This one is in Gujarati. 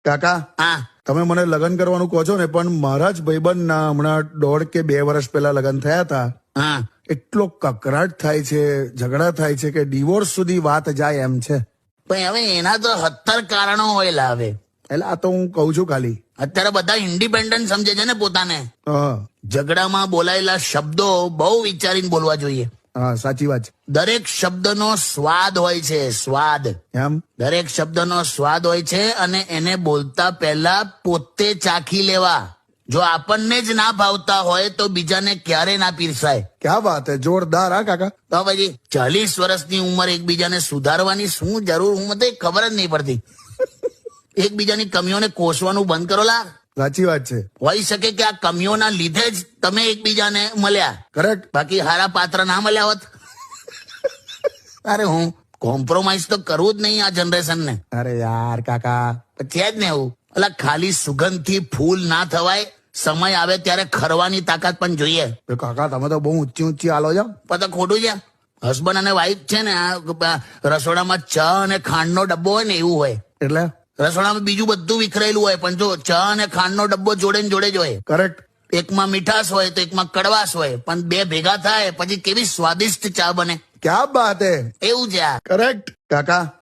કાકા હા તમે મને લગ્ન કરવાનું કહો છો ને, પણ મારા જ ભાઈબંધના હમણાં 1.5 કે 2 વર્ષ પહેલા લગ્ન થયા હતા. હા એટલો કકરાટ થાય છે, ઝઘડા થાય છે કે ડિવોર્સ સુધી વાત જાય એમ છે. પણ હવે એના તો 70 કારણો હોય લાવે. એટલે આ તો હું કહું છું ખાલી. અત્યારે બધા ઇન્ડિપેન્ડન્ટ સમજે છે ને પોતાને. હા ઝઘડામાં બોલાયેલા શબ્દો બહુ વિચારીને બોલવા જોઈએ. હા સાચી વાત છે. દરેક શબ્દનો સ્વાદ હોય છે, સ્વાદ. એમ દરેક શબ્દનો સ્વાદ હોય છે અને એને બોલતા પહેલા પોતે ચાખી લેવા. જો આપણને જ ના ભાવતા હોય તો બીજાને ક્યારે ના પીરસાય. ક્યાં વાત હે, જોરદાર હા કાકા. તો પછી 40 વર્ષની ઉંમર એકબીજાને સુધારવાની શું જરૂર? હું મને ખબર જ નહીં પડતી. એકબીજાની કમીઓને કોસવાનું બંધ કરો લા. સાચી વાત છે. હોઈ શકે કે આ કમીઓના લીધે જ તમે એકબીજાને મળ્યા. કરેક્ટ. બાકી હારા પાત્ર ના મળ્યા હોત. અરે હું કોમ્પ્રોમાઇઝ તો કરવું જ નહીં આ જનરેશનને. અરે યાર કાકા. છે જ ને એવું. એટલે ખાલી સુગંધથી ફૂલ ના થવાય. સમય આવે ત્યારે ખરવાની તાકાત પણ જોઈએ. તો કાકા તમે તો બહુ ઊંચી ઊંચી હાલો છો. પણ તો ખોટું છે. હસબન્ડ અને વાઈફ છે ને આ રસોડામાં ચા અને ખાંડનો ડબ્બો હોય ને એવું હોય. એટલે રસોડામાં બીજું બધું વિખરેલું હોય, પણ જો ચા અને ખાંડનો ડબ્બો જોડે ને જોડે જ હોય. કરેક્ટ. એકમાં મીઠાશ હોય તો એકમાં કડવાશ હોય, પણ બે ભેગા થાય પછી કેવી સ્વાદિષ્ટ ચા બને. ક્યાં બાત હે. એવું છે આ. કરેક્ટ કાકા.